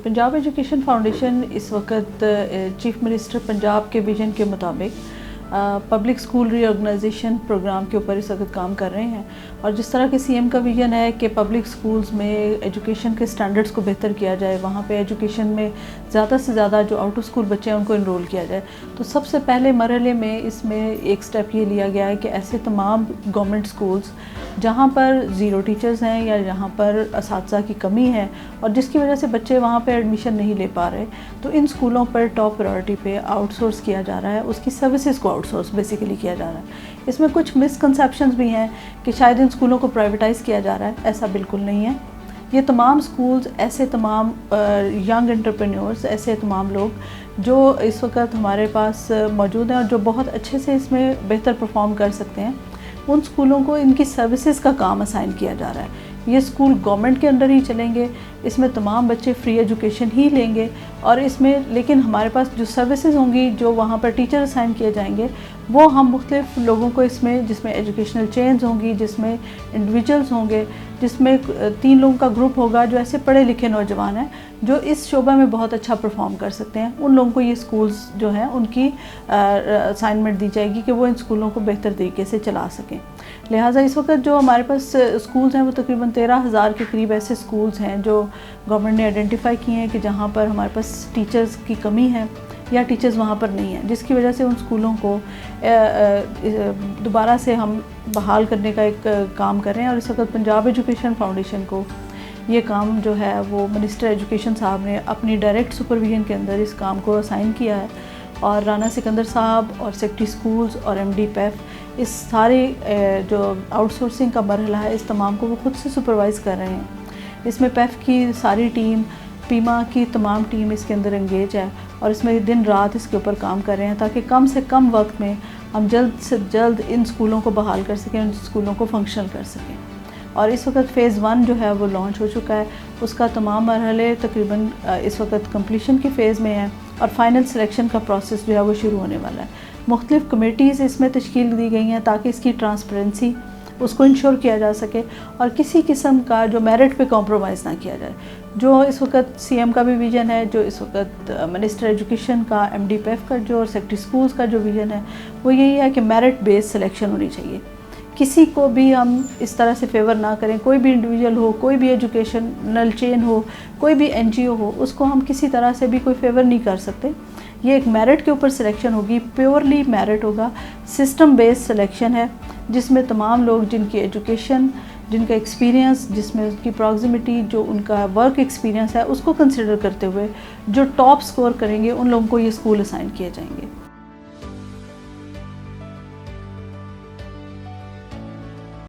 Punjab education foundation इस वक्त chief minister Punjab के विजन के मुताबिक पब्लिक स्कूल रीऑर्गेनाइजेशन प्रोग्राम के ऊपर इस वक्त काम कर रहे हैं। और जिस तरह के सीएम का विजन है कि पब्लिक स्कूल्स में एजुकेशन के स्टैंडर्ड्स को बेहतर किया जाए, वहाँ पे एजुकेशन में ज़्यादा से ज़्यादा जो आउट ऑफ स्कूल बच्चे हैं उनको इनरोल किया जाए, तो सबसे पहले मरहले में इसमें एक स्टेप ये लिया गया है कि ऐसे तमाम गवर्नमेंट स्कूल्स जहाँ पर ज़ीरो टीचर्स हैं या जहाँ पर असातिज़ा की कमी है और जिसकी वजह से बच्चे वहाँ पर एडमिशन नहीं ले पा रहे, तो इन स्कूलों पर टॉप प्रायोरिटी पे आउटसोर्स किया जा रहा है, उसकी सर्विसेज को आउटसोर्स बेसिकली किया जा रहा है। इसमें कुछ मिसकंसेप्शंस भी हैं कि शायद इन स्कूलों को प्राइवेटाइज़ किया जा रहा है, ऐसा बिल्कुल नहीं है। ये तमाम स्कूल्स ऐसे तमाम यंग एंटरप्रेन्योर्स, ऐसे तमाम लोग जो इस वक्त हमारे पास मौजूद हैं और जो बहुत अच्छे से इसमें बेहतर परफॉर्म कर सकते हैं, उन स्कूलों को इनकी सर्विसेज का काम असाइन किया जा रहा है। ये स्कूल गवर्नमेंट के अंडर ही चलेंगे, इसमें तमाम बच्चे फ्री एजुकेशन ही लेंगे और इसमें लेकिन हमारे पास जो सर्विसेज होंगी, जो वहाँ पर टीचर असाइन किए जाएंगे, वो हम मुख्तलिफ लोगों को इसमें, जिसमें एजुकेशनल चेन्स होंगी, जिसमें इंडिविजुअल्स होंगे, जिसमें 3 लोगों का ग्रुप होगा जो ऐसे पढ़े लिखे नौजवान हैं जो इस शोबा में बहुत अच्छा परफॉर्म कर सकते हैं। उन लोगों को ये स्कूल्स जो हैं उनकी असाइनमेंट दी जाएगी कि वो इन स्कूलों को बेहतर तरीके से चला सकें। लिहाजा इस वक्त जो हमारे पास स्कूल्स हैं वो तकरीबन 13,000 के करीब ऐसे स्कूल्स हैं जो गवर्नमेंट ने आइडेंटिफाई किए हैं कि जहाँ पर हमारे पास टीचर्स की कमी है या टीचर्स वहाँ पर नहीं हैं, जिसकी वजह से उन स्कूलों को दोबारा से हम बहाल करने का एक काम कर रहे हैं। और इस वक्त पंजाब एजुकेशन फाउंडेशन को ये काम जो है वो मिनिस्टर एजुकेशन साहब ने अपनी डायरेक्ट सुपरविजन के अंदर इस काम को असाइन किया है और राना सिकंदर साहब और सेक्रेटरी स्कूल्स और एमडी पैफ इस सारे जो आउटसोर्सिंग का मरहला है, इस तमाम को वो खुद से सुपरवाइज़ कर रहे हैं। इसमें पैफ की सारी टीम, पीमा की तमाम टीम इसके अंदर एंगेज है और इसमें दिन रात इसके ऊपर काम कर रहे हैं ताकि कम से कम वक्त में हम जल्द से जल्द इन स्कूलों को बहाल कर सकें, इन स्कूलों को फंक्शनल कर सकें। और इस वक्त फ़ेज़ 1 जो है वो लॉन्च हो चुका है, उसका तमाम मरहले तकरीबन इस वक्त कंप्लीशन की फ़ेज़ में है और फाइनल सिलेक्शन का प्रोसेस जो है वो शुरू होने वाला है। मुख्तलिफ़ कमेटीज़ इसमें तश्कील दी गई हैं ताकि इसकी ट्रांसपेरेंसी उसको इंश्योर किया जा सके और किसी किस्म का जो मेरिट पे कॉम्प्रोमाइज़ ना किया जाए। जो इस वक्त सीएम का भी विज़न है, जो इस वक्त मिनिस्टर एजुकेशन का, एमडी पैफ का जो और सेक्रेटरी स्कूल्स का जो विज़न है वो यही है कि मेरिट बेस्ड सिलेक्शन होनी चाहिए। किसी को भी हम इस तरह से फेवर ना करें, कोई भी इंडिविजुअल हो, कोई भी एजुकेशनल चेन हो, कोई भी एनजीओ हो, उसको हम किसी तरह से भी कोई फेवर नहीं कर सकते। ये एक मेरिट के ऊपर सिलेक्शन होगी, प्योरली मेरिट होगा, सिस्टम बेस्ड सिलेक्शन है जिसमें तमाम लोग जिनकी एजुकेशन, जिनका एक्सपीरियंस, जिसमें उनकी प्रॉक्सिमिटी, जो उनका वर्क एक्सपीरियंस है, उसको कंसिडर करते हुए जो टॉप स्कोर करेंगे उन लोगों को ये स्कूल असाइन किए जाएंगे।